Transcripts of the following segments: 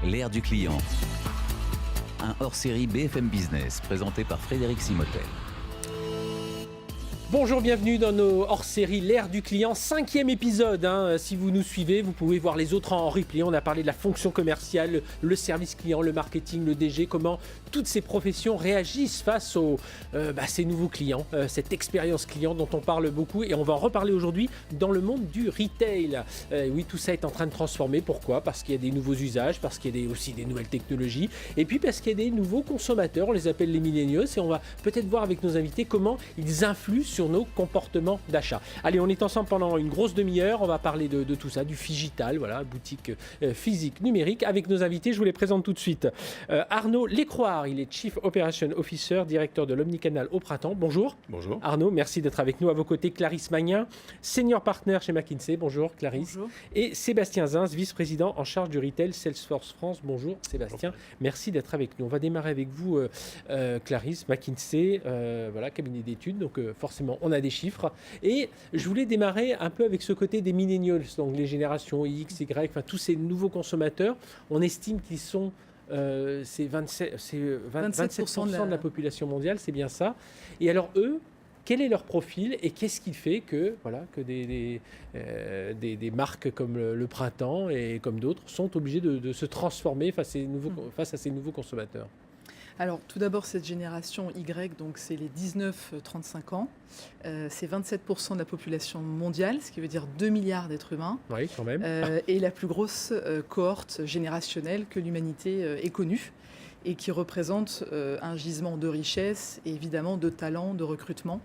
L'ère du client. Un hors-série BFM Business présenté par Frédéric Simotel. Bonjour, bienvenue dans nos hors-séries L'ère du client, 5e épisode. Si vous nous suivez, vous pouvez voir les autres en replay. On a parlé de la fonction commerciale, le service client, le marketing, le DG, comment toutes ces professions réagissent face aux ces nouveaux clients, cette expérience client dont on parle beaucoup. Et on va en reparler aujourd'hui dans le monde du retail. Oui, tout ça est en train de transformer. Pourquoi ? Parce qu'il y a des nouveaux usages, parce qu'il y a aussi des nouvelles technologies, et puis parce qu'il y a des nouveaux consommateurs, on les appelle les millennials, et on va peut-être voir avec nos invités comment ils influent sur nos comportements d'achat. Allez, on est ensemble pendant une grosse demi-heure, on va parler de tout ça, du Figital, voilà, boutique physique numérique, avec nos invités. Je vous les présente tout de suite. Arnaud Lécroire, il est Chief Operation Officer, directeur de l'Omnicanal au Printemps. Bonjour. Bonjour. Arnaud, merci d'être avec nous. À vos côtés, Clarisse Magnin, Senior Partner chez McKinsey. Bonjour Clarisse. Bonjour. Et Sébastien Zins, vice-président en charge du retail Salesforce France. Bonjour Sébastien, merci d'être avec nous. On va démarrer avec vous, Clarisse, McKinsey, voilà, cabinet d'études, donc forcément on a des chiffres. Et je voulais démarrer un peu avec ce côté des millennials, donc les générations X, Y, enfin tous ces nouveaux consommateurs. On estime qu'ils sont c'est 27% de la population mondiale, c'est bien ça. Et alors eux, quel est leur profil et qu'est-ce qui fait que, voilà, que des marques comme le Printemps et comme d'autres sont obligées de se transformer face à ces nouveaux consommateurs ? Alors, tout d'abord, cette génération Y, donc c'est les 19-35 ans. C'est 27% de la population mondiale, ce qui veut dire 2 milliards d'êtres humains. Oui, quand même. Et la plus grosse cohorte générationnelle que l'humanité ait connue et qui représente un gisement de richesse et évidemment de talent, de recrutement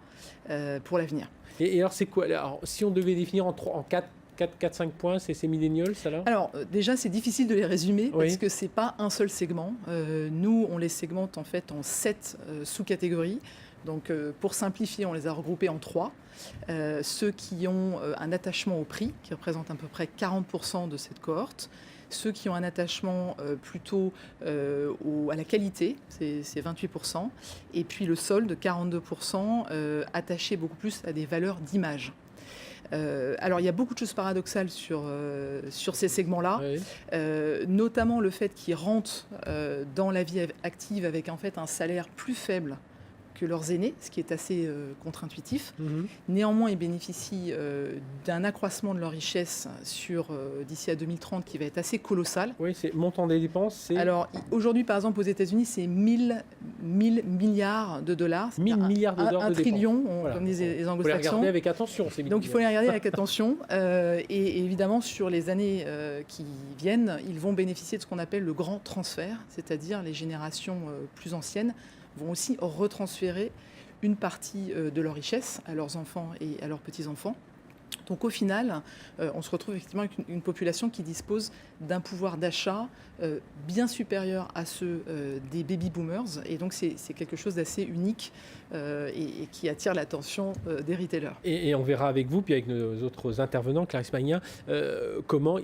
pour l'avenir. Et alors, c'est quoi ? Alors, si on devait définir en 4-5 points, c'est ces millennials, ça là ? Alors déjà, c'est difficile de les résumer Oui. parce que c'est pas un seul segment. Nous, on les segmente en fait en 7 sous-catégories. Donc pour simplifier, on les a regroupés en 3. Ceux qui ont un attachement au prix, qui représente à peu près 40% de cette cohorte. Ceux qui ont un attachement plutôt à la qualité, c'est 28%. Et puis le solde, 42%, attaché beaucoup plus à des valeurs d'image. Alors, il y a beaucoup de choses paradoxales sur ces segments-là, Oui. notamment le fait qu'ils rentrent dans la vie active avec en fait un salaire plus faible que leurs aînés, ce qui est assez contre-intuitif. Mm-hmm. Néanmoins, ils bénéficient d'un accroissement de leur richesse d'ici à 2030 qui va être assez colossal. Oui, c'est montant des dépenses, c'est... Alors, aujourd'hui, par exemple, aux États-Unis, c'est 1000 milliards de dollars. 1000 milliards de dollars un de trillion, Voilà. comme disent les Il faut les anglo-saxons. regarder avec attention, ces Donc il faut les regarder avec attention et évidemment sur les années qui viennent, ils vont bénéficier de ce qu'on appelle le grand transfert, c'est-à-dire les générations plus anciennes vont aussi retransférer une partie de leur richesse à leurs enfants et à leurs petits-enfants. Donc au final, on se retrouve effectivement avec une population qui dispose d'un pouvoir d'achat bien supérieur à ceux des baby-boomers. Et donc c'est quelque chose d'assez unique et qui attire l'attention des retailers. Et on verra avec vous, puis avec nos autres intervenants, Clarisse Magnin, comment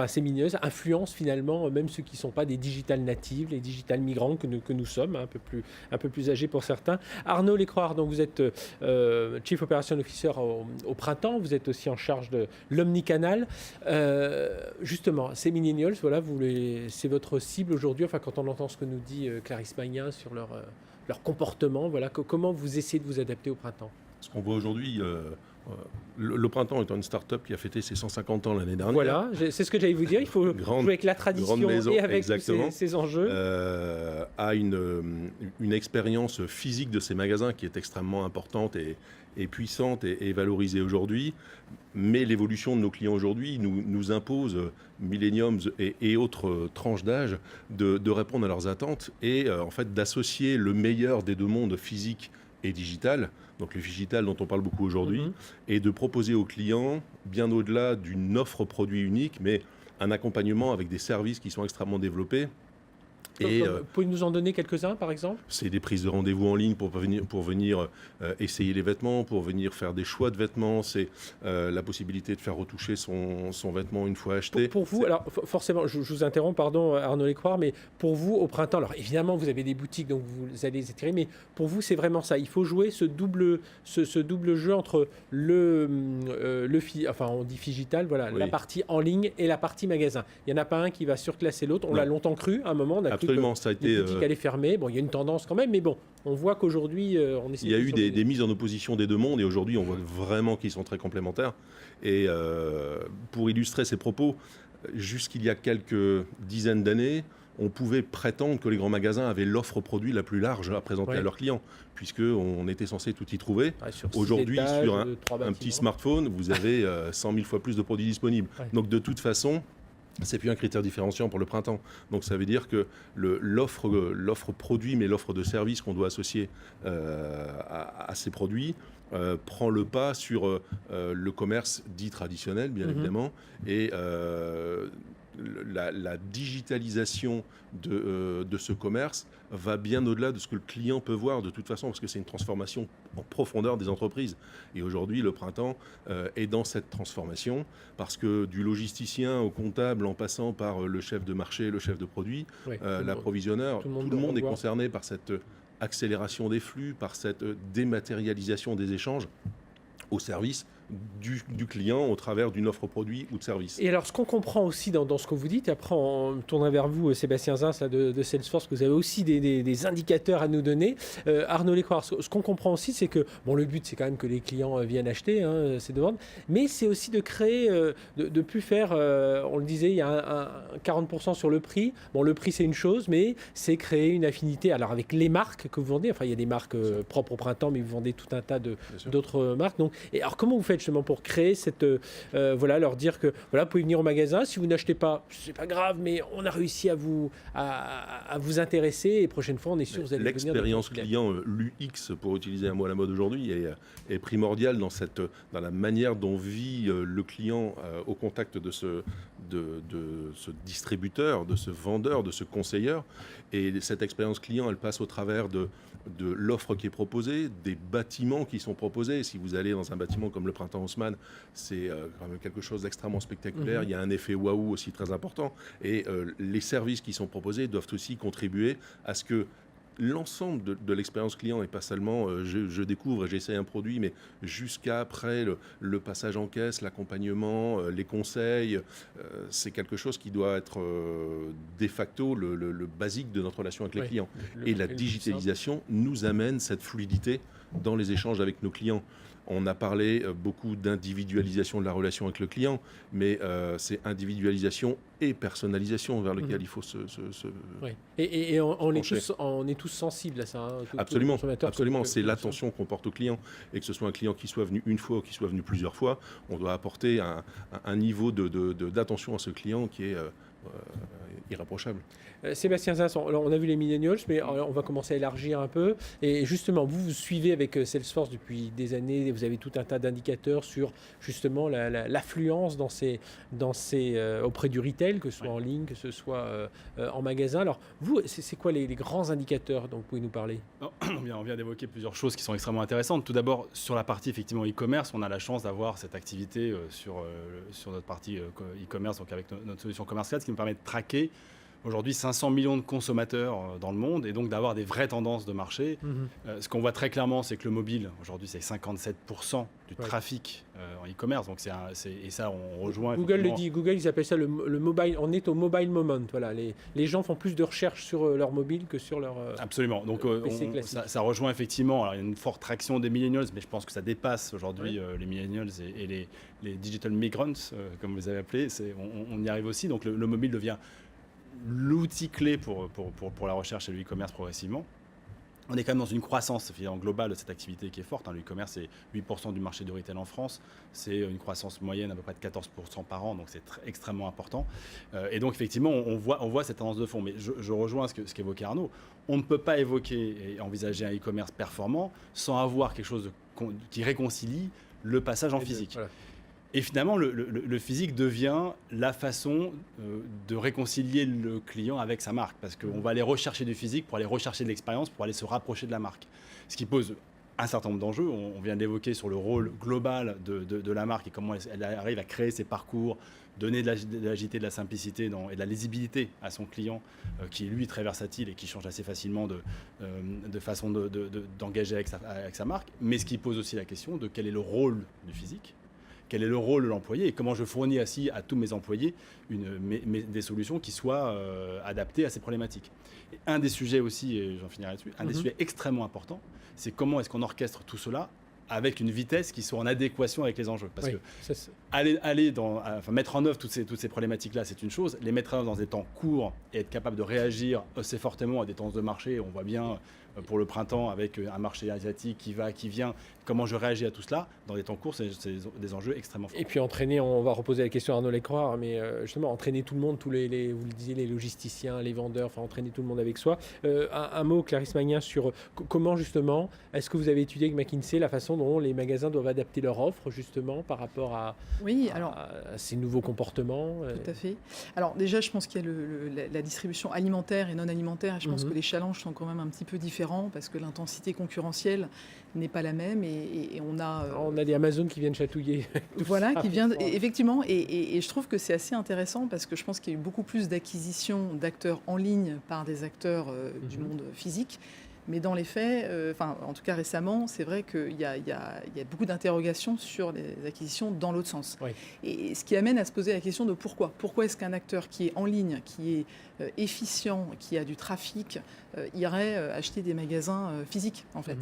ces millennials influencent finalement même ceux qui ne sont pas des digital natives, les digital migrants que nous sommes, un peu plus âgés pour certains. Arnaud Lécroire, donc vous êtes Chief Operation Officer au Printemps, vous êtes aussi en charge de l'Omnicanal. Justement, ces millennials, voilà, c'est votre cible aujourd'hui, enfin, quand on entend ce que nous dit Clarisse Magnin sur leur comportement, voilà, comment vous essayez de vous adapter au Printemps ? Ce qu'on voit aujourd'hui, le Printemps étant une start-up qui a fêté ses 150 ans l'année dernière. Voilà, c'est ce que j'allais vous dire, il faut jouer avec la tradition maison, et avec ces enjeux. A une expérience physique de ces magasins qui est extrêmement importante et puissante et valorisée aujourd'hui. Mais l'évolution de nos clients aujourd'hui nous impose, millenniums et autres tranches d'âge, de répondre à leurs attentes et en fait d'associer le meilleur des deux mondes, physique et digital, donc le digital dont on parle beaucoup aujourd'hui, et de proposer aux clients, bien au-delà d'une offre produit unique, mais un accompagnement avec des services qui sont extrêmement développés Et, Vous pouvez nous en donner quelques-uns, par exemple ? c'est des prises de rendez-vous en ligne pour venir essayer les vêtements, pour venir faire des choix de vêtements. C'est la possibilité de faire retoucher son vêtement une fois acheté. Pour vous, alors forcément, je vous interromps, pardon Arnaud Lecroire, mais pour vous, au printemps, alors évidemment, vous avez des boutiques, donc vous allez les attirer, mais pour vous, c'est vraiment ça. Il faut jouer ce double jeu entre on dit digital, voilà, Oui. la partie en ligne et la partie magasin. Il n'y en a pas un qui va surclasser l'autre. On l'a longtemps cru, à un moment, on a cru Absolument, que ça a les été. boutiques allaient fermer. Bon, il y a une tendance quand même, mais bon, on voit qu'aujourd'hui, on essaie Il y a de eu surveiller. des mises en opposition des deux mondes et aujourd'hui on voit vraiment qu'ils sont très complémentaires. Et pour illustrer ces propos, jusqu'il y a quelques dizaines d'années, on pouvait prétendre que les grands magasins avaient l'offre produit la plus large à présenter à leurs clients, puisqu'on était censé tout y trouver. Ouais, sur Aujourd'hui, 6 étages, sur 3 un bâtiments. petit smartphone, vous avez 100 000 fois plus de produits disponibles. Ouais. Donc de toute façon, c'est plus un critère différenciant pour le printemps. Donc ça veut dire que l'offre produit, mais l'offre de service qu'on doit associer à ces produits, prend le pas sur le commerce dit traditionnel, bien évidemment, et la digitalisation de ce commerce va bien au-delà de ce que le client peut voir de toute façon, parce que c'est une transformation en profondeur des entreprises. Et aujourd'hui, le printemps est dans cette transformation, parce que du logisticien au comptable, en passant par le chef de marché, le chef de produit, l'approvisionneur, tout le monde est concerné par cette accélération des flux, par cette dématérialisation des échanges au service du client au travers d'une offre produit ou de service. Et alors, ce qu'on comprend aussi dans ce que vous dites, et après on tournerait vers vous, Sébastien Zins de Salesforce, que vous avez aussi des indicateurs à nous donner. Arnaud Lecroire, ce qu'on comprend aussi, c'est que le but, c'est quand même que les clients viennent acheter ces demandes, mais c'est aussi de créer, de plus faire, on le disait, il y a un 40% sur le prix. Bon, le prix, c'est une chose, mais c'est créer une affinité. Alors, avec les marques que vous vendez, enfin, il y a des marques propres au printemps, mais vous vendez tout un tas d'autres marques. Donc, et alors, comment vous faites justement pour créer cette leur dire que vous pouvez venir au magasin, si vous n'achetez pas, c'est pas grave, mais on a réussi à vous intéresser et prochaine fois on est sûr que vous allez venir. L'expérience client, l'UX pour utiliser un mot à la mode aujourd'hui, est primordiale dans la manière dont vit le client au contact de ce distributeur, de ce vendeur, de ce conseilleur. Et cette expérience client, elle passe au travers de l'offre qui est proposée, des bâtiments qui sont proposés. Si vous allez dans un bâtiment comme le Printemps Haussmann, c'est quand même quelque chose d'extrêmement spectaculaire. Il y a un effet waouh aussi très important. Et les services qui sont proposés doivent aussi contribuer à ce que l'ensemble de l'expérience client, et pas seulement je découvre et j'essaie un produit, mais jusqu'à après le passage en caisse, l'accompagnement, les conseils, c'est quelque chose qui doit être de facto le basique de notre relation avec les clients. Et la digitalisation nous amène cette fluidité dans les échanges avec nos clients. On a parlé beaucoup d'individualisation de la relation avec le client, mais c'est individualisation et personnalisation vers lequel il faut se oui. Et on est tous sensibles à ça. Absolument, absolument. C'est l'attention qu'on porte au client. Et que ce soit un client qui soit venu une fois ou qui soit venu plusieurs fois, on doit apporter un niveau d'attention à ce client qui est irréprochable. Sébastien Zins, on a vu les millennials, mais on va commencer à élargir un peu. Et justement, vous suivez avec Salesforce depuis des années, vous avez tout un tas d'indicateurs sur justement l'affluence auprès du retail, que ce soit en ligne, que ce soit en magasin. Alors, vous, c'est quoi les grands indicateurs dont vous pouvez nous parler ? On vient d'évoquer plusieurs choses qui sont extrêmement intéressantes. Tout d'abord, sur la partie effectivement e-commerce, on a la chance d'avoir cette activité sur notre partie e-commerce, donc avec notre solution Commerce Cloud, ce qui nous permet de traquer aujourd'hui 500 millions de consommateurs dans le monde et donc d'avoir des vraies tendances de marché. Ce qu'on voit très clairement, c'est que le mobile, aujourd'hui, c'est 57% du trafic en e-commerce. Donc et ça, on rejoint... Google le dit, Google, ils appellent ça le mobile. On est au mobile moment. Voilà, les gens font plus de recherches sur leur mobile que sur leur Absolument. Donc PC classique. Ça rejoint effectivement. Alors, il y a une forte traction des millennials, mais je pense que ça dépasse aujourd'hui les millennials et les digital migrants, comme vous les avez appelés. On y arrive aussi. Donc le mobile devient l'outil clé pour la recherche et le e-commerce progressivement. On est quand même dans une croissance globale de cette activité qui est forte. Le e-commerce, c'est 8% du marché de retail en France. C'est une croissance moyenne à peu près de 14% par an, donc c'est extrêmement important. Et donc, effectivement, on voit cette tendance de fond. Mais je rejoins ce qu'évoquait Arnaud. On ne peut pas évoquer et envisager un e-commerce performant sans avoir quelque chose qui réconcilie le passage en physique. Voilà. Et finalement, le physique devient la façon de réconcilier le client avec sa marque, parce qu'on va aller rechercher du physique pour aller rechercher de l'expérience, pour aller se rapprocher de la marque. Ce qui pose un certain nombre d'enjeux. On vient de l'évoquer sur le rôle global de la marque et comment elle arrive à créer ses parcours, donner de l'agilité, de la simplicité et de la lisibilité à son client, qui est lui très versatile et qui change assez facilement de façon d'engager avec sa marque. Mais ce qui pose aussi la question de quel est le rôle du physique, quel est le rôle de l'employé et comment je fournis ainsi à tous mes employés des solutions qui soient adaptées à ces problématiques. Et un des sujets aussi, et j'en finirai là-dessus, un des sujets extrêmement importants, c'est comment est-ce qu'on orchestre tout cela avec une vitesse qui soit en adéquation avec les enjeux. Parce que mettre en œuvre toutes ces problématiques-là, c'est une chose. Les mettre en œuvre dans des temps courts et être capable de réagir assez fortement à des tendances de marché, on voit bien pour le printemps avec un marché asiatique qui va, qui vient, comment je réagis à tout cela dans des temps courts, c'est des enjeux extrêmement forts. Et puis entraîner, on va reposer la question à Arnaud Lecroix, mais justement entraîner tout le monde, vous le disiez, les logisticiens, les vendeurs, enfin entraîner tout le monde avec soi. Un mot, Clarisse Magnin, sur comment justement, est-ce que vous avez étudié avec McKinsey la façon dont les magasins doivent adapter leur offre justement par rapport à ces nouveaux comportements? Tout à fait. Alors déjà, je pense qu'il y a la distribution alimentaire et non alimentaire, et je pense que les challenges sont quand même un petit peu différents parce que l'intensité concurrentielle n'est pas la même et on a des Amazon qui viennent chatouiller. Voilà, qui vient effectivement, et je trouve que c'est assez intéressant parce que je pense qu'il y a eu beaucoup plus d'acquisition d'acteurs en ligne par des acteurs du monde physique. Mais dans les faits, en tout cas récemment, c'est vrai qu'il y a beaucoup d'interrogations sur les acquisitions dans l'autre sens. Oui. Et ce qui amène à se poser la question de pourquoi. Pourquoi est-ce qu'un acteur qui est en ligne, qui est efficient, qui a du trafic, irait acheter des magasins physiques, en fait.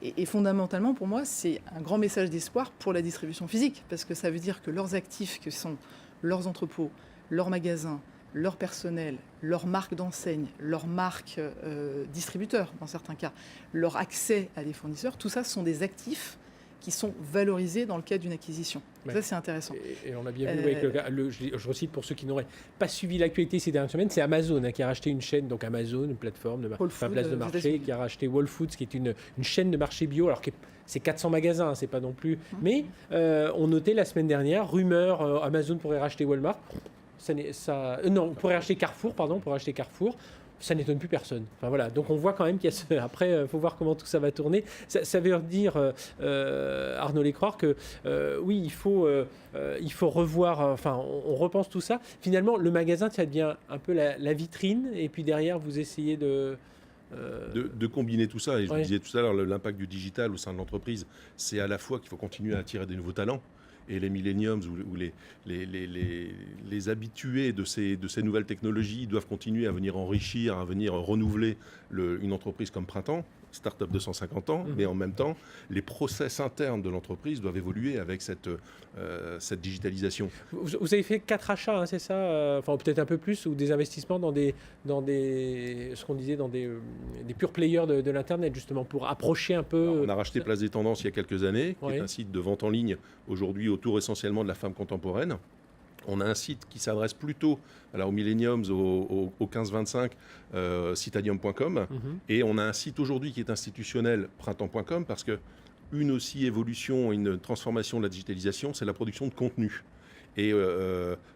Et fondamentalement, pour moi, c'est un grand message d'espoir pour la distribution physique, parce que ça veut dire que leurs actifs, que sont leurs entrepôts, leurs magasins, leur personnel, leur marque d'enseigne, leur marque distributeur dans certains cas, leur accès à des fournisseurs, tout ça sont des actifs qui sont valorisés dans le cadre d'une acquisition. Ouais. Ça, c'est intéressant. Et on a bien vu, je recite pour ceux qui n'auraient pas suivi l'actualité ces dernières semaines, c'est Amazon qui a racheté une chaîne, donc Amazon, une plateforme de place de marché, qui a racheté Whole Foods, qui est une chaîne de marché bio, alors que c'est 400 magasins, c'est pas non plus... Mais on notait la semaine dernière, rumeur, Amazon pourrait racheter Walmart. On pourrait acheter Carrefour, ça n'étonne plus personne. Enfin, voilà. Donc on voit quand même qu'il y a après, il faut voir comment tout ça va tourner. Ça veut dire, Arnaud Lecroix, que oui, il faut revoir, on repense tout ça. Finalement, le magasin, ça devient un peu la vitrine, et puis derrière, vous essayez de combiner tout ça. Et je vous disais tout à l'heure, l'impact du digital au sein de l'entreprise, c'est à la fois qu'il faut continuer à attirer des nouveaux talents, et les millenniums ou les habitués de ces nouvelles technologies doivent continuer à venir enrichir, à venir renouveler une entreprise comme Printemps, start-up de 150 ans, mais en même temps, les process internes de l'entreprise doivent évoluer avec cette digitalisation. Vous avez fait 4 achats, hein, c'est ça, peut-être un peu plus, ou des investissements dans des pure players de l'Internet, justement, pour approcher un peu... Alors, on a racheté Place des Tendances il y a quelques années, qui est un site de vente en ligne, aujourd'hui autour essentiellement de la femme contemporaine. On a un site qui s'adresse plutôt aux millenniums, aux 15-25, citadium.com. Et on a un site aujourd'hui qui est institutionnel, printemps.com, parce que une aussi évolution, une transformation de la digitalisation, c'est la production de contenu. Et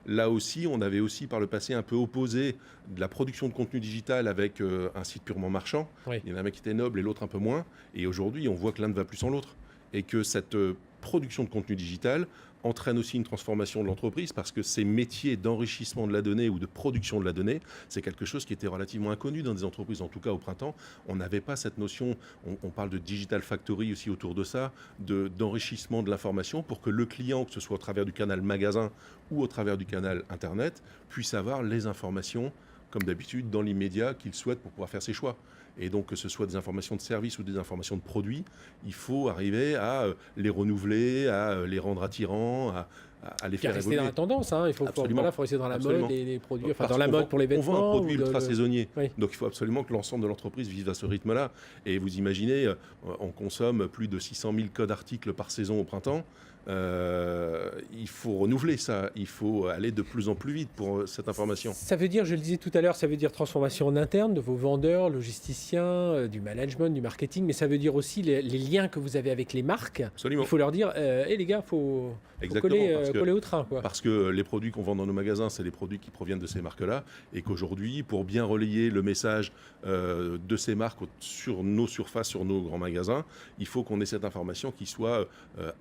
là aussi, on avait aussi par le passé un peu opposé de la production de contenu digital avec un site purement marchand. Oui. Il y en a un qui était noble et l'autre un peu moins. Et aujourd'hui, on voit que l'un ne va plus sans l'autre. Et que cette production de contenu digital entraîne aussi une transformation de l'entreprise, parce que ces métiers d'enrichissement de la donnée ou de production de la donnée, c'est quelque chose qui était relativement inconnu dans des entreprises, en tout cas au printemps. On n'avait pas cette notion, on parle de digital factory aussi autour de ça, d'enrichissement de l'information pour que le client, que ce soit au travers du canal magasin ou au travers du canal Internet, puisse avoir les informations, comme d'habitude, dans l'immédiat qu'il souhaite pour pouvoir faire ses choix. Et donc, que ce soit des informations de services ou des informations de produits, il faut arriver à les renouveler, à les rendre attirants, à les faire évoluer. Rester dans la tendance, hein. Il faut rester dans la mode des produits, dans la mode pour les vêtements. On vend un produit ultra saisonnier. Oui. Donc, il faut absolument que l'ensemble de l'entreprise vive à ce rythme-là. Et vous imaginez, on consomme plus de 600 000 codes articles par saison au printemps. Il faut renouveler ça, il faut aller de plus en plus vite pour cette information. Ça veut dire, je le disais tout à l'heure, ça veut dire transformation en interne de vos vendeurs, logisticiens, techniciens, du management, du marketing, mais ça veut dire aussi les liens que vous avez avec les marques. Absolument. Il faut leur dire, les gars, faut Exactement, coller au train, quoi. Parce que les produits qu'on vend dans nos magasins, c'est les produits qui proviennent de ces marques-là, et qu'aujourd'hui, pour bien relayer le message de ces marques sur nos surfaces, sur nos grands magasins, il faut qu'on ait cette information qui soit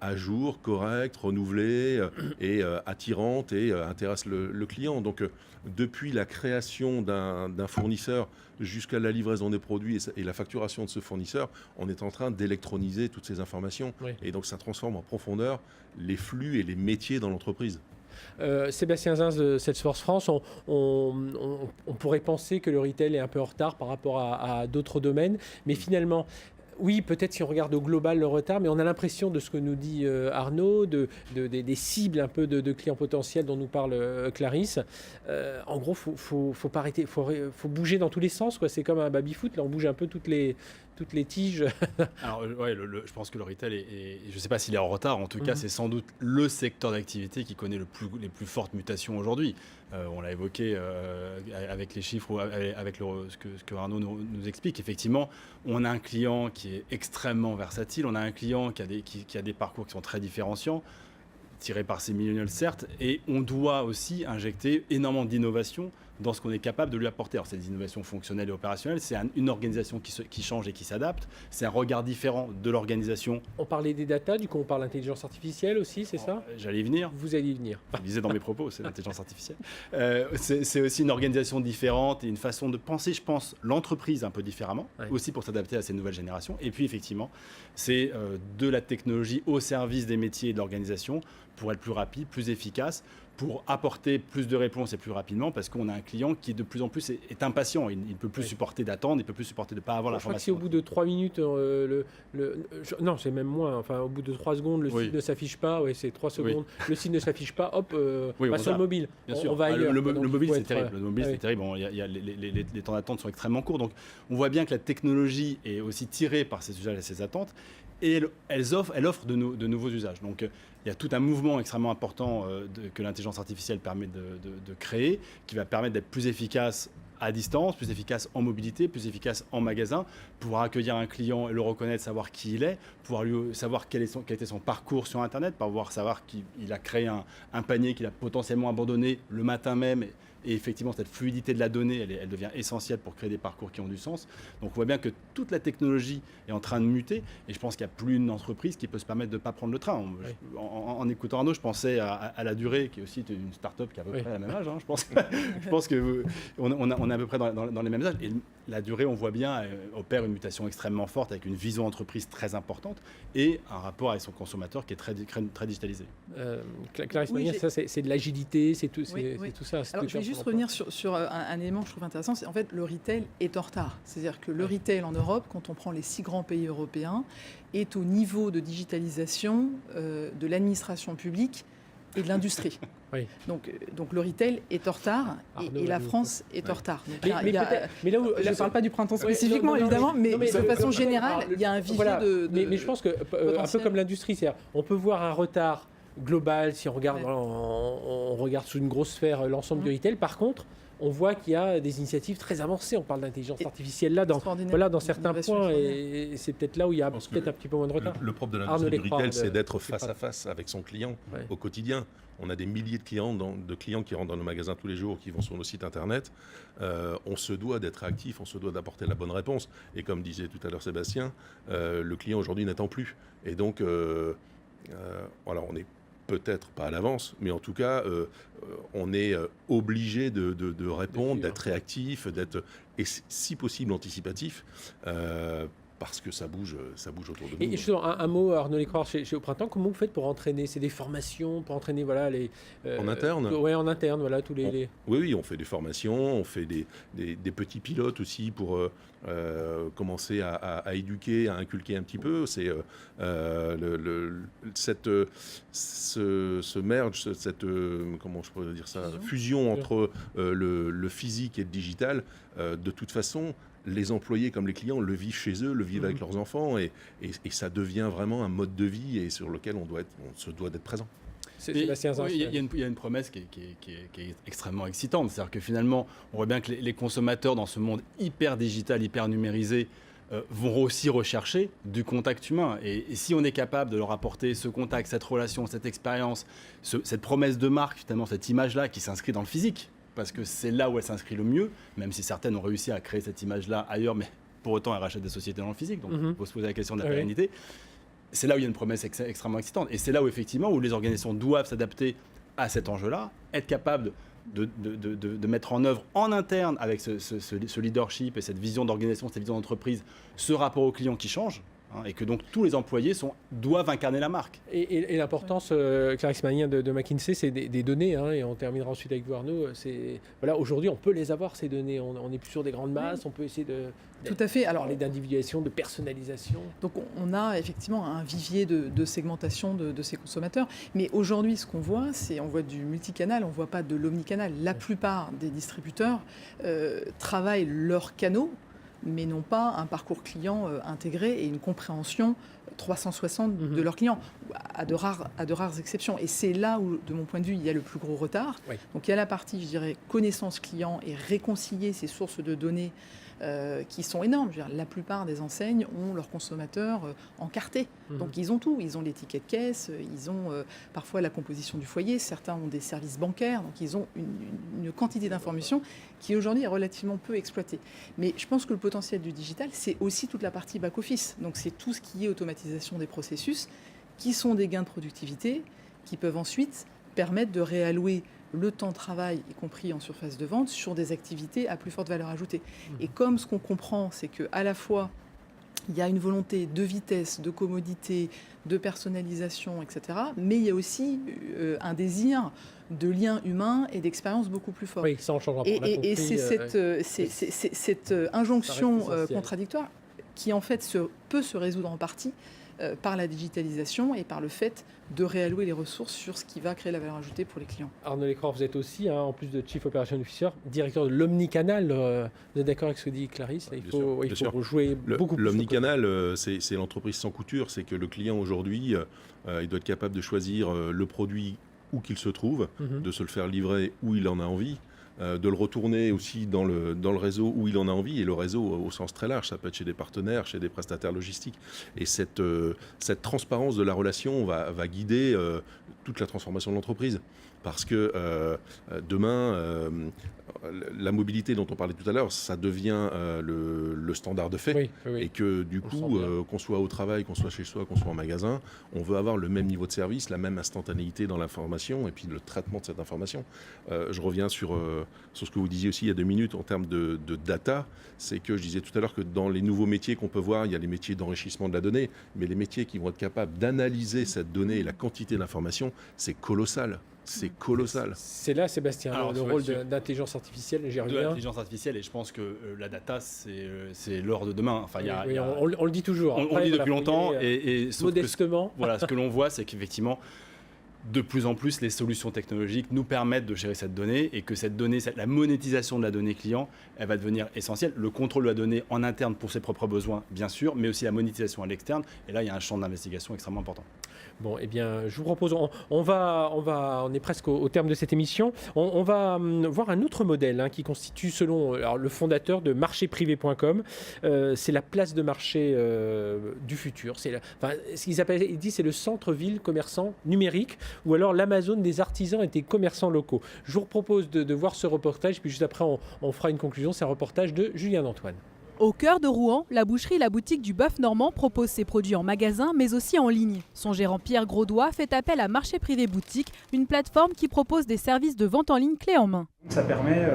à jour, correcte, renouvelée et attirante et intéresse le client. Donc, depuis la création d'un fournisseur jusqu'à la livraison des produits et la facturation de ce fournisseur, on est en train d'électroniser toutes ces informations. Oui. Et donc, ça transforme en profondeur les flux et les métiers dans l'entreprise. Sébastien Zins de Salesforce France, on pourrait penser que le retail est un peu en retard par rapport à d'autres domaines, mais finalement, oui, peut-être si on regarde au global le retard, mais on a l'impression de ce que nous dit Arnaud, des cibles un peu de clients potentiels dont nous parle Clarisse. En gros, faut pas arrêter, faut bouger dans tous les sens, quoi. C'est comme un baby-foot, là on bouge un peu toutes les tiges. Alors, ouais, je pense que le retail je ne sais pas s'il est en retard, en tout cas, c'est sans doute le secteur d'activité qui connaît les plus fortes mutations aujourd'hui. On l'a évoqué avec les chiffres ou avec ce que Arnaud nous explique. Effectivement, on a un client qui est extrêmement versatile, on a un client qui a des parcours qui sont très différenciants, tirés par ces millennials certes, et on doit aussi injecter énormément d'innovation dans ce qu'on est capable de lui apporter. Alors, c'est des innovations fonctionnelles et opérationnelles, c'est une organisation qui change et qui s'adapte, c'est un regard différent de l'organisation. On parlait des data, du coup on parle d'intelligence artificielle aussi, c'est ça ? J'allais y venir. Vous allez y venir. Je le disais dans mes propos, c'est l'intelligence artificielle. C'est aussi une organisation différente et une façon de penser, je pense, l'entreprise un peu différemment, aussi pour s'adapter à ces nouvelles générations. Et puis effectivement, c'est de la technologie au service des métiers et de l'organisation pour être plus rapide, plus efficace, pour apporter plus de réponses et plus rapidement, parce qu'on a un client qui de plus en plus est impatient. Il ne peut plus supporter d'attendre, il ne peut plus supporter de ne pas avoir l'information. Je crois que si au bout de 3 minutes, non, c'est même moins, enfin au bout de 3 secondes, le site ne s'affiche pas, c'est 3 secondes, le site ne s'affiche pas, hop, passe sur le mobile. Bien sûr. On va ailleurs. Le mobile, c'est terrible. Le mobile, c'est terrible. Les temps d'attente sont extrêmement courts. Donc, on voit bien que la technologie est aussi tirée par ces usages et ces attentes, et elle offre de nouveaux usages. Donc, il y a tout un mouvement extrêmement important que l'intelligence artificielle permet de créer, qui va permettre d'être plus efficace à distance, plus efficace en mobilité, plus efficace en magasin, pouvoir accueillir un client et le reconnaître, savoir qui il est, pouvoir lui savoir quel était son parcours sur Internet, pouvoir savoir qu'il a créé un panier qu'il a potentiellement abandonné le matin même. Et effectivement, cette fluidité de la donnée, elle devient essentielle pour créer des parcours qui ont du sens. Donc on voit bien que toute la technologie est en train de muter. Et je pense qu'il n'y a plus une entreprise qui peut se permettre de ne pas prendre le train. En écoutant Arnaud, je pensais à La Durée, qui est aussi une start-up qui a à peu près le même âge. Je pense qu'on est à peu près dans les mêmes âges. Et La Durée, on voit bien, opère une mutation extrêmement forte, avec une vision entreprise très importante et un rapport avec son consommateur qui est très digitalisé. Clarisse Magnin, ça c'est de l'agilité, c'est tout ça. Alors, je vais juste revenir sur un élément que je trouve intéressant, c'est en fait le retail est en retard. C'est-à-dire que le retail en Europe, quand on prend les 6 grands pays européens, est au niveau de digitalisation de l'administration publique et de l'industrie. Donc le retail est en retard et la France est en retard. Donc, je ne parle pas du printemps spécifiquement, évidemment, mais de façon générale, il y a un vivier Mais je pense que, un peu comme l'industrie, c'est-à-dire, on peut voir un retard global si on regarde, on regarde sous une grosse sphère l'ensemble du retail. Par contre, on voit qu'il y a des initiatives très avancées. On parle d'intelligence artificielle là, dans certains points, et c'est peut-être là où il y a peut-être un petit peu moins de retard. Le propre de l'industrie du retail, c'est d'être face à face avec son client au quotidien. On a des milliers de clients qui rentrent dans nos magasins tous les jours, qui vont sur nos sites internet. On se doit d'être actif, on se doit d'apporter la bonne réponse. Et comme disait tout à l'heure Sébastien, le client aujourd'hui n'attend plus. Et donc, voilà, on est peut-être pas à l'avance, mais en tout cas, on est obligé de répondre, d'être réactif, d'être, et si possible, anticipatif, parce que ça bouge autour de nous. Et justement, un mot, Arnaud Lécroix, chez Au Printemps, comment vous faites pour entraîner ? C'est des formations pour entraîner, voilà, les... en interne ? Oui, en interne, voilà, tous les... Oui, on fait des formations, on fait des petits pilotes aussi pour commencer à éduquer, à inculquer un petit peu. C'est ce merge, comment je pourrais dire ça, fusion entre le physique et le digital, de toute façon, les employés comme les clients le vivent chez eux, le vivent avec leurs enfants, et ça devient vraiment un mode de vie et sur lequel on se doit d'être présent. Sébastien Zinc. Il y a une promesse qui est extrêmement excitante. C'est-à-dire que finalement, on voit bien que les consommateurs dans ce monde hyper digital, hyper numérisé, vont aussi rechercher du contact humain. Et si on est capable de leur apporter ce contact, cette relation, cette expérience, cette promesse de marque, finalement, cette image-là qui s'inscrit dans le physique, parce que c'est là où elle s'inscrit le mieux, même si certaines ont réussi à créer cette image-là ailleurs, mais pour autant, elles rachètent des sociétés dans le physique. Donc, il faut se poser la question de la pérennité. C'est là où il y a une promesse extrêmement excitante. Et c'est là où, effectivement, où les organisations doivent s'adapter à cet enjeu-là, être capables de mettre en œuvre en interne, avec ce leadership et cette vision d'organisation, cette vision d'entreprise, ce rapport au client qui change. Et que donc tous les employés doivent incarner la marque. Et l'importance, Clarisse Magnin de McKinsey, c'est des données, et on terminera ensuite avec vous Arnaud. Voilà, aujourd'hui, on peut les avoir, ces données. On n'est plus sur des grandes masses, on peut essayer Tout à fait. Alors, parler d'individualisation, de personnalisation. Donc on a effectivement un vivier de segmentation de ces consommateurs. Mais aujourd'hui, ce qu'on voit, on voit du multicanal, on ne voit pas de l'omnicanal. La plupart des distributeurs travaillent leurs canaux, mais n'ont pas un parcours client intégré et une compréhension 360 de leurs clients, à de rares exceptions. Et c'est là où, de mon point de vue, il y a le plus gros retard. Oui. Donc il y a la partie, je dirais, connaissance client et réconcilier ces sources de données qui sont énormes. Je veux dire, la plupart des enseignes ont leurs consommateurs encartés. Donc ils ont tout. Ils ont les tickets de caisse, ils ont parfois la composition du foyer, certains ont des services bancaires, donc ils ont une quantité d'informations qui aujourd'hui est relativement peu exploitée. Mais je pense que le potentiel du digital, c'est aussi toute la partie back-office. Donc c'est tout ce qui est automatisation des processus, qui sont des gains de productivité, qui peuvent ensuite permettre de réallouer le temps de travail, y compris en surface de vente, sur des activités à plus forte valeur ajoutée. Et comme ce qu'on comprend, c'est qu'à la fois, il y a une volonté de vitesse, de commodité, de personnalisation, etc. Mais il y a aussi un désir de lien humain et d'expérience beaucoup plus fort. Oui, ça en changera. Et c'est cette injonction contradictoire qui, en fait, peut se résoudre en partie par la digitalisation et par le fait de réallouer les ressources sur ce qui va créer la valeur ajoutée pour les clients. Arnaud Lecreur, vous êtes aussi, en plus de Chief Operation Officer, directeur de l'Omnicanal. Vous êtes d'accord avec ce que dit Clarisse? Il faut jouer beaucoup plus. L'Omnicanal, c'est l'entreprise sans couture. C'est que le client aujourd'hui, il doit être capable de choisir le produit où qu'il se trouve, de se le faire livrer où il en a envie, de le retourner aussi dans le réseau où il en a envie, et le réseau au sens très large, ça peut être chez des partenaires, chez des prestataires logistiques. Et cette transparence de la relation va guider toute la transformation de l'entreprise. Parce que demain, la mobilité dont on parlait tout à l'heure, ça devient le standard de fait. Oui. Et que du coup, qu'on soit au travail, qu'on soit chez soi, qu'on soit en magasin, on veut avoir le même niveau de service, la même instantanéité dans l'information et puis le traitement de cette information. Je reviens sur ce que vous disiez aussi il y a 2 minutes en termes de data. C'est que je disais tout à l'heure que dans les nouveaux métiers qu'on peut voir, il y a les métiers d'enrichissement de la donnée, mais les métiers qui vont être capables d'analyser cette donnée et la quantité d'informations, c'est colossal. C'est colossal. C'est là, Sébastien, le rôle d'intelligence artificielle. De l'intelligence artificielle, et je pense que la data, c'est l'heure de demain. Enfin, on le dit toujours. On le dit depuis longtemps. Et modestement. Ce que l'on voit, c'est qu'effectivement, de plus en plus, les solutions technologiques nous permettent de gérer cette donnée, et que cette donnée, la monétisation de la donnée client, elle va devenir essentielle. Le contrôle de la donnée en interne pour ses propres besoins, bien sûr, mais aussi la monétisation à l'externe. Et là, il y a un champ d'investigation extrêmement important. Bon, eh bien, je vous propose, on est presque au terme de cette émission. On va voir un autre modèle qui constitue, selon le fondateur de marchéprivé.com, c'est la place de marché du futur. Ce qu'ils appellent, il dit, c'est le centre-ville commerçant numérique, ou alors l'Amazon des artisans et des commerçants locaux. Je vous propose de voir ce reportage, puis juste après, on fera une conclusion. C'est un reportage de Julien Antoine. Au cœur de Rouen, la boucherie La Boutique du Bœuf Normand propose ses produits en magasin, mais aussi en ligne. Son gérant Pierre Grosdois fait appel à Marché Privé Boutique, une plateforme qui propose des services de vente en ligne clé en main. Ça permet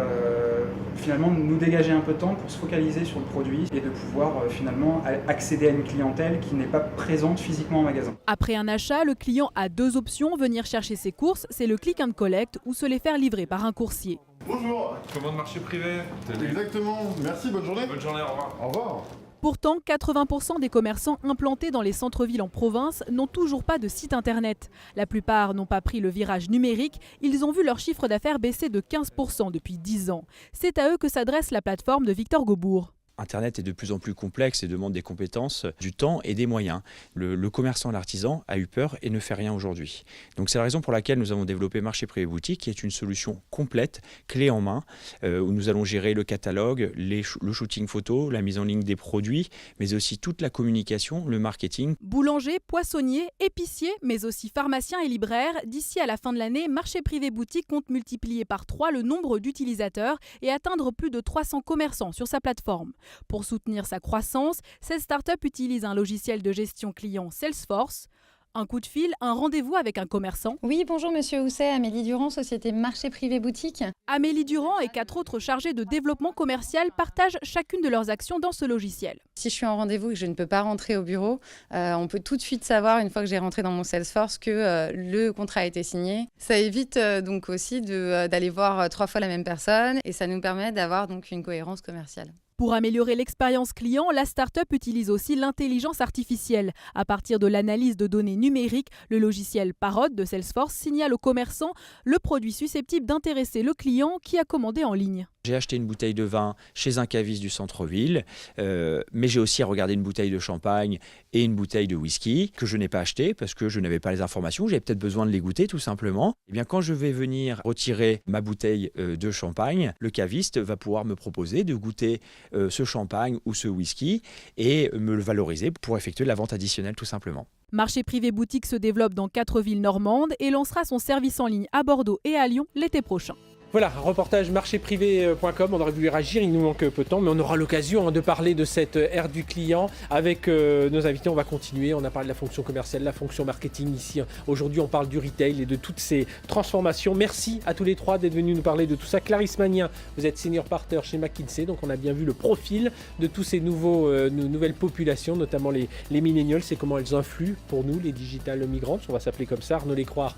finalement de nous dégager un peu de temps pour se focaliser sur le produit et de pouvoir finalement accéder à une clientèle qui n'est pas présente physiquement en magasin. Après un achat, le client a 2 options. Venir chercher ses courses, c'est le click and collect, ou se les faire livrer par un coursier. Bonjour. Commande Marché Privé. Exactement. Merci, bonne journée. Bonne journée, au revoir. Au revoir. Pourtant, 80% des commerçants implantés dans les centres-villes en province n'ont toujours pas de site internet. La plupart n'ont pas pris le virage numérique, ils ont vu leur chiffre d'affaires baisser de 15% depuis 10 ans. C'est à eux que s'adresse la plateforme de Victor Gaubourg. Internet est de plus en plus complexe et demande des compétences, du temps et des moyens. Le commerçant, l'artisan a eu peur et ne fait rien aujourd'hui. Donc c'est la raison pour laquelle nous avons développé Marché Privé Boutique, qui est une solution complète, clé en main, où nous allons gérer le catalogue, le shooting photo, la mise en ligne des produits, mais aussi toute la communication, le marketing. Boulanger, poissonnier, épicier, mais aussi pharmacien et libraire. D'ici à la fin de l'année, Marché Privé Boutique compte multiplier par 3 le nombre d'utilisateurs et atteindre plus de 300 commerçants sur sa plateforme. Pour soutenir sa croissance, cette start-up utilise un logiciel de gestion client Salesforce. Un coup de fil, un rendez-vous avec un commerçant. Oui, bonjour Monsieur Housset, Amélie Durand, société Marché Privé Boutique. Amélie Durand et 4 autres chargés de développement commercial partagent chacune de leurs actions dans ce logiciel. Si je suis en rendez-vous et que je ne peux pas rentrer au bureau, on peut tout de suite savoir, une fois que j'ai rentré dans mon Salesforce, que le contrat a été signé. Ça évite donc aussi d'aller voir 3 fois la même personne et ça nous permet d'avoir donc une cohérence commerciale. Pour améliorer l'expérience client, la start-up utilise aussi l'intelligence artificielle. À partir de l'analyse de données numériques, le logiciel Parrot de Salesforce signale au commerçant le produit susceptible d'intéresser le client qui a commandé en ligne. J'ai acheté une bouteille de vin chez un caviste du centre-ville, mais j'ai aussi regardé une bouteille de champagne et une bouteille de whisky que je n'ai pas acheté parce que je n'avais pas les informations, j'avais peut-être besoin de les goûter tout simplement. Et bien, quand je vais venir retirer ma bouteille de champagne, le caviste va pouvoir me proposer de goûter ce champagne ou ce whisky et me le valoriser pour effectuer la vente additionnelle tout simplement. Marché Privé Boutique se développe dans 4 villes normandes et lancera son service en ligne à Bordeaux et à Lyon l'été prochain. Voilà, un reportage marchéprivé.com, on aurait voulu réagir, il nous manque peu de temps, mais on aura l'occasion de parler de cette ère du client avec nos invités. On va continuer, on a parlé de la fonction commerciale, la fonction marketing ici. Aujourd'hui, on parle du retail et de toutes ces transformations. Merci à tous les 3 d'être venus nous parler de tout ça. Clarisse Magnien, vous êtes senior partner chez McKinsey, donc on a bien vu le profil de tous ces nouvelles populations, notamment les millennials, et comment elles influent pour nous, les digital migrants, on va s'appeler comme ça, Arnaud Lécroire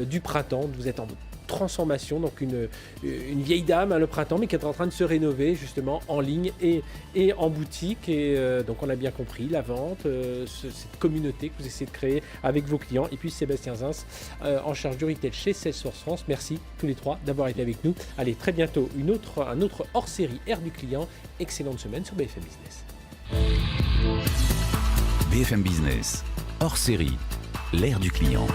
du Printemps. Vous êtes en transformation, donc une vieille dame, le Printemps, mais qui est en train de se rénover justement en ligne et en boutique. Et donc on a bien compris la vente, cette communauté que vous essayez de créer avec vos clients. Et puis Sébastien Zins, en charge du retail chez Salesforce France. Merci tous les 3 d'avoir été avec nous. Allez, très bientôt un autre hors-série Ère du client. Excellente semaine sur BFM Business. BFM Business, hors série, l'ère du client.